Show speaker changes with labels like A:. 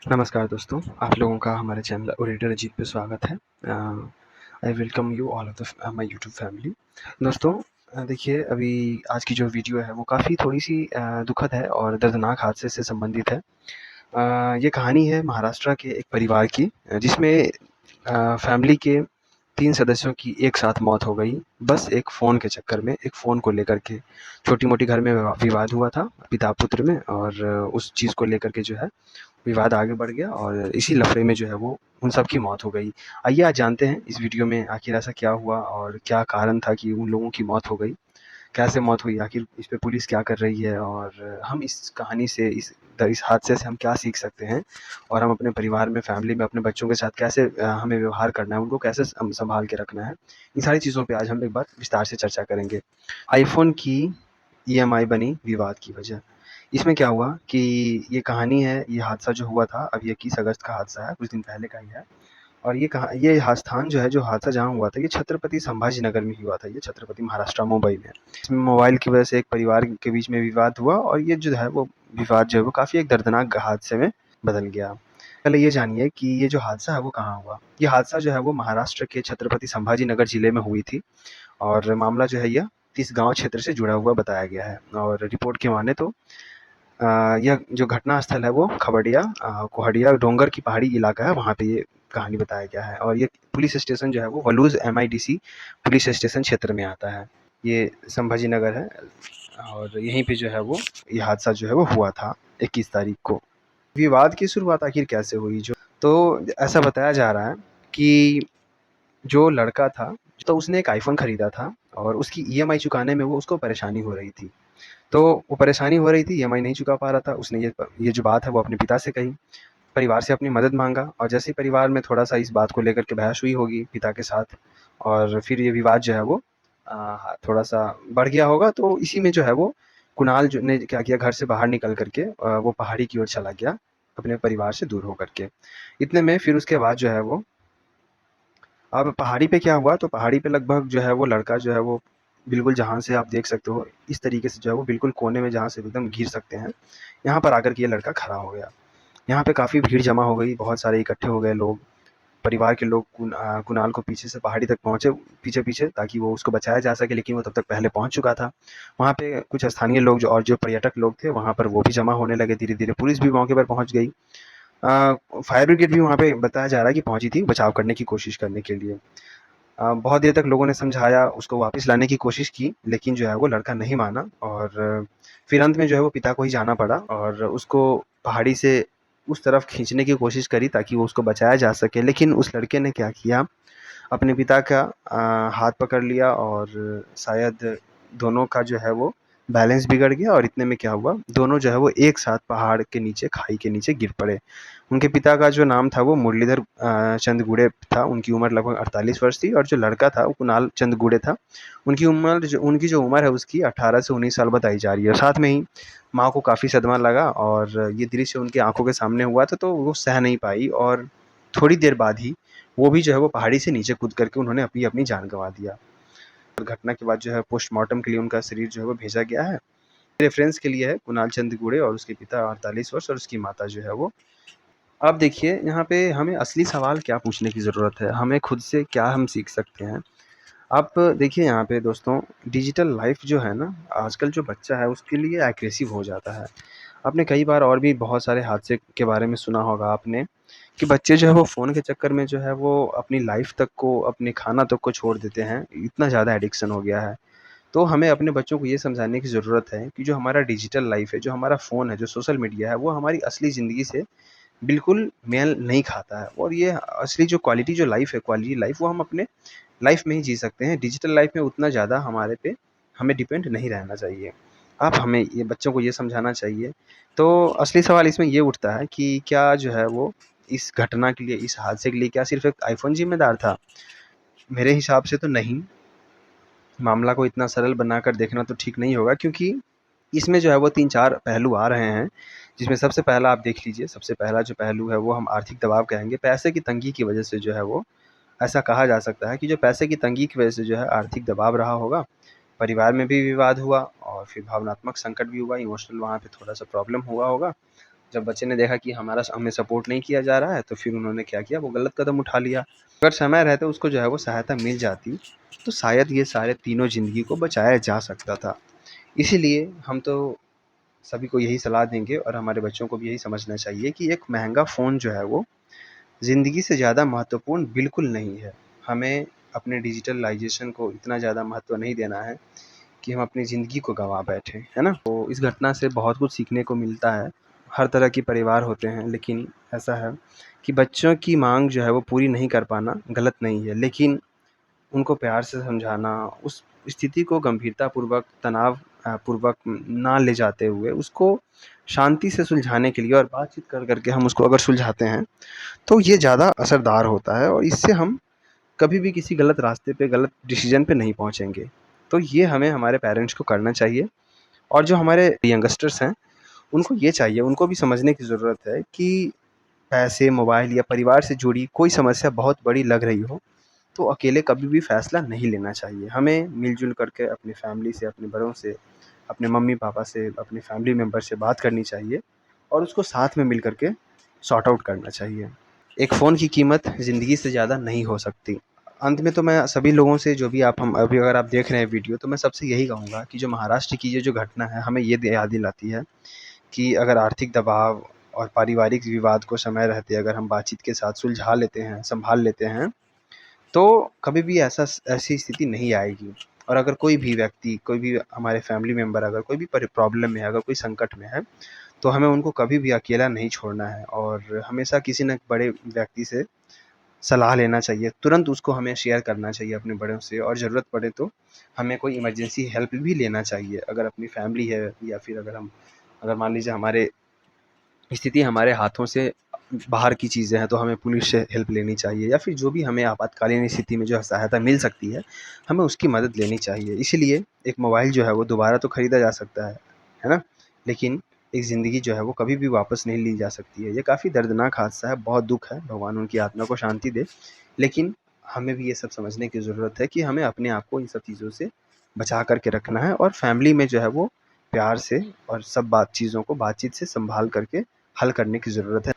A: नमस्कार दोस्तों, आप लोगों का हमारे चैनल ओरेटर अजीत पे स्वागत है। I welcome you all of the my YouTube family. दोस्तों, देखिए अभी आज की जो वीडियो है वो काफ़ी थोड़ी-सी दुखद है और दर्दनाक हादसे से संबंधित है। ये कहानी है महाराष्ट्र के एक परिवार की, जिसमें फैमिली के 3 सदस्यों की एक साथ मौत हो गई, बस एक फ़ोन के चक्कर में, एक फ़ोन को लेकर के। छोटी-मोटी घर में विवाद हुआ था पिता-पुत्र में और उस चीज़ को लेकर के जो है विवाद आगे बढ़ गया और इसी लफड़े में जो है वो उन सब की मौत हो गई। आइए आज जानते हैं इस वीडियो में आखिर ऐसा क्या हुआ और क्या कारण था कि उन लोगों की मौत हो गई? कैसे मौत हुई? आखिर इस पे पुलिस क्या कर रही है? और हम इस कहानी से इस हादसे से हम क्या सीख सकते हैं? और हम अपने परिवार में, फैमिली में अपने बच्चों के साथ कैसे हमें व्यवहार करना है, उनको कैसे सँभाल के रखना है? इन सारी चीज़ों पे आज हम एक बार विस्तार से चर्चा करेंगे। आईफ़ोन की ईएमआई बनी विवाद की वजह। इसमें क्या हुआ कि ये कहानी है, ये हादसा जो हुआ था अभी 21 अगस्त का हादसा है, कुछ दिन पहले का ही है। और ये स्थान जो है, जो हादसा जहाँ हुआ था, ये छत्रपति संभाजी नगर में ही हुआ था, ये छत्रपति महाराष्ट्र मुंबई में। इसमें मोबाइल की वजह से एक परिवार के बीच में विवाद हुआ और ये जो है वो विवाद जो है वो काफ़ी एक दर्दनाक हादसे में बदल गया। पहले ये जानिए कि ये जो हादसा है वो कहाँ हुआ? ये हादसा जो है वो महाराष्ट्र के छत्रपति संभाजी नगर जिले में हुई थी और मामला जो है यह इस गाँव क्षेत्र से जुड़ा हुआ बताया गया है और रिपोर्ट की माने तो यह जो घटना स्थल है वो कोहड़िया डोंगर की पहाड़ी इलाका है, वहाँ पे ये कहानी बताया गया है और ये पुलिस स्टेशन जो है वो वलूज़ एमआईडीसी पुलिस स्टेशन क्षेत्र में आता है। ये संभाजी नगर है और यहीं पे जो है वो ये हादसा जो है वो हुआ था 21 तारीख को। विवाद की शुरुआत आखिर कैसे हुई? तो ऐसा बताया जा रहा है कि जो लड़का था, तो उसने एक आईफ़ोन खरीदा था और उसकी ईएमआई चुकाने में वो उसको परेशानी हो रही थी। तो वो परेशानी हो रही थी, ईएमआई नहीं चुका पा रहा था। उसने ये जो बात है वो अपने पिता से कही, परिवार से अपनी मदद माँगा और जैसे ही परिवार में थोड़ा-सा इस बात को लेकर के बहस हुई होगी पिता के साथ और फिर ये विवाद जो है वो थोड़ा-सा बढ़ गया होगा। तो इसी में जो है वो कुणाल जो ने क्या किया, घर से बाहर निकल कर के वो पहाड़ी की ओर चला गया, अपने परिवार से दूर होकर के। इतने में फिर उसके बाद जो है वो अब पहाड़ी पे क्या हुआ, तो पहाड़ी पे लगभग जो है वो लड़का जो है वो बिल्कुल जहाँ से आप देख सकते हो, इस तरीके से जो है वो बिल्कुल कोने में जहाँ से एकदम गिर सकते हैं, यहाँ पर आकर के ये लड़का खड़ा हो गया। यहाँ पे काफ़ी भीड़ जमा हो गई, बहुत सारे इकट्ठे हो गए लोग, परिवार के लोग कुणाल को पीछे से पहाड़ी तक पहुँचे पीछे-पीछे ताकि वो उसको बचाया जा सके, लेकिन वो तब तक पहले पहुँच चुका था। वहाँ पे कुछ स्थानीय लोग जो पर्यटक लोग थे, वहाँ पर वो भी जमा होने लगे धीरे-धीरे, पुलिस भी मौके पर पहुँच गई। फायर ब्रिगेड भी वहाँ पे बताया जा रहा है कि पहुँची थी बचाव करने की कोशिश करने के लिए। बहुत देर तक लोगों ने समझाया, उसको वापस लाने की कोशिश की, लेकिन जो है वो लड़का नहीं माना और फिर अंत में जो है वो पिता को ही जाना पड़ा और उसको पहाड़ी से उस तरफ खींचने की कोशिश करी ताकि वो उसको बचाया जा सके। लेकिन उस लड़के ने क्या किया, अपने पिता का हाथ पकड़ लिया और शायद दोनों का जो है वो बैलेंस बिगड़ गया और इतने में क्या हुआ, दोनों जो है वो एक साथ पहाड़ के नीचे, खाई के नीचे गिर पड़े। उनके पिता का जो नाम था वो मुरलीधर चंद गुड़े था, उनकी उम्र लगभग 48 वर्ष थी और जो लड़का था वो कुणाल चंद गुड़े था, उनकी जो उम्र है उसकी 18 से 19 साल बताई जा रही है। साथ में ही माँ को काफ़ी सदमा लगा और ये दृश्य उनकी आँखों के सामने हुआ था, तो वो सह नहीं पाई और थोड़ी देर बाद ही वो भी जो है वो पहाड़ी से नीचे कूद करके उन्होंने अपनी जान गँवा दिया। और घटना के बाद जो है पोस्टमार्टम के लिए उनका शरीर जो है वो भेजा गया है। रेफ़रेंस के लिए है कुणाल चंद गुड़े और उसके पिता 48 वर्ष और उसकी माता जो है वो। अब देखिए यहाँ पे हमें असली सवाल क्या पूछने की ज़रूरत है, हमें खुद से क्या हम सीख सकते हैं? आप देखिए यहाँ पे दोस्तों, डिजिटल लाइफ़ जो है ना, आजकल जो बच्चा है उसके लिए एग्रेसिव हो जाता है। आपने कई बार और भी बहुत सारे हादसे के बारे में सुना होगा आपने, कि बच्चे जो है वो फ़ोन के चक्कर में जो है वो अपनी लाइफ़ तक को, अपने खाना तक को छोड़ देते हैं, इतना ज़्यादा एडिक्शन हो गया है। तो हमें अपने बच्चों को ये समझाने की ज़रूरत है कि जो हमारा डिजिटल लाइफ़ है, जो हमारा फ़ोन है, जो सोशल मीडिया है, वो हमारी असली ज़िंदगी से बिल्कुल मेल नहीं खाता है और ये असली जो क्वालिटी जो लाइफ़ है, क्वालिटी लाइफ़ वो हम अपने लाइफ़ में ही जी सकते हैं। डिजिटल लाइफ़ में उतना ज़्यादा हमारे पे हमें डिपेंड नहीं रहना चाहिए। आप हमें ये बच्चों को ये समझाना चाहिए। तो असली सवाल इसमें ये उठता है कि क्या जो है वो इस घटना के लिए, इस हादसे के लिए क्या सिर्फ़ एक आईफ़ोन ज़िम्मेदार था? मेरे हिसाब से तो नहीं। मामला को इतना सरल बनाकर देखना तो ठीक नहीं होगा क्योंकि इसमें जो है वो 3-4 पहलू आ रहे हैं, जिसमें सबसे पहला आप देख लीजिए, सबसे पहला जो पहलू है वो हम आर्थिक दबाव कहेंगे। पैसे की तंगी की वजह से जो है वो ऐसा कहा जा सकता है कि जो पैसे की तंगी की वजह से जो है आर्थिक दबाव रहा होगा, परिवार में भी विवाद हुआ और फिर भावनात्मक संकट भी हुआ, इमोशनल वहाँ पे थोड़ा-सा प्रॉब्लम हुआ होगा जब बच्चे ने देखा कि हमें सपोर्ट नहीं किया जा रहा है, तो फिर उन्होंने क्या किया, वो गलत कदम उठा लिया। अगर समय रहते उसको जो है वो सहायता मिल जाती, तो शायद ये सारे तीनों ज़िंदगी को बचाया जा सकता था। इसीलिए हम तो सभी को यही सलाह देंगे और हमारे बच्चों को भी यही समझना चाहिए कि एक महँगा फ़ोन जो है वो ज़िंदगी से ज़्यादा महत्वपूर्ण बिल्कुल नहीं है। हमें अपने डिजिटलाइज़ेशन को इतना ज़्यादा महत्व नहीं देना है कि हम अपनी ज़िंदगी को गँवा बैठें, है ना? तो इस घटना से बहुत कुछ सीखने को मिलता है। हर तरह के परिवार होते हैं, लेकिन ऐसा है कि बच्चों की माँग जो है वो पूरी नहीं कर पाना गलत नहीं है, लेकिन उनको प्यार से समझाना, उस स्थिति को गंभीरतापूर्वक, तनाव पूर्वक ना ले जाते हुए उसको शांति से सुलझाने के लिए और बातचीत कर के हम उसको अगर सुलझाते हैं, तो ये ज़्यादा असरदार होता है और इससे हम कभी भी किसी गलत रास्ते पे, गलत डिसीज़न पे नहीं पहुँचेंगे। तो ये हमें हमारे पेरेंट्स को करना चाहिए और जो हमारे यंगस्टर्स हैं, उनको ये चाहिए, उनको भी समझने की ज़रूरत है कि पैसे, मोबाइल या परिवार से जुड़ी कोई समस्या बहुत बड़ी लग रही हो, तो अकेले कभी भी फ़ैसला नहीं लेना चाहिए। हमें मिल-जुल करके अपनी फ़ैमिली से, अपने बड़ों से, अपने मम्मी-पापा से, अपने फ़ैमिली मेंबर से बात करनी चाहिए और उसको साथ में मिल कर के सॉर्ट आउट करना चाहिए। एक फ़ोन की कीमत ज़िंदगी से ज़्यादा नहीं हो सकती। अंत में तो मैं सभी लोगों से, जो भी आप हम अभी अगर आप देख रहे हैं वीडियो, तो मैं सबसे यही कहूँगा कि जो महाराष्ट्र की ये जो घटना है, हमें ये याद दिलाती है कि अगर आर्थिक दबाव और पारिवारिक विवाद को समय रहते अगर हम बातचीत के साथ सुलझा लेते हैं, सँभाल लेते हैं, तो कभी भी ऐसी स्थिति नहीं आएगी। और अगर कोई भी व्यक्ति, कोई भी हमारे फैमिली मेंबर अगर कोई भी प्रॉब्लम में है, अगर कोई संकट में है, तो हमें उनको कभी भी अकेला नहीं छोड़ना है और हमेशा किसी न बड़े व्यक्ति से सलाह लेना चाहिए। तुरंत उसको हमें शेयर करना चाहिए अपने बड़ों से और ज़रूरत पड़े तो हमें कोई इमरजेंसी हेल्प भी लेना चाहिए। अगर अपनी फैमिली है या फिर अगर मान लीजिए हमारे स्थिति हमारे हाथों से बाहर की चीज़ें हैं, तो हमें पुलिस से हेल्प लेनी चाहिए या फिर जो भी हमें आपातकालीन स्थिति में जो सहायता मिल सकती है, हमें उसकी मदद लेनी चाहिए। इसीलिए एक मोबाइल जो है वो दोबारा तो खरीदा जा सकता है ना? लेकिन एक ज़िंदगी जो है वो कभी भी वापस नहीं ली जा सकती है। ये काफ़ी दर्दनाक हादसा है, बहुत दुःख है, भगवान उनकी आत्मा को शांति दे। लेकिन हमें भी ये सब समझने की ज़रूरत है कि हमें अपने आप को इन सब चीज़ों से बचा कर के रखना है और फैमिली में जो है वो प्यार से और सब चीज़ों को बातचीत से सँभाल करके हल करने की ज़रूरत है।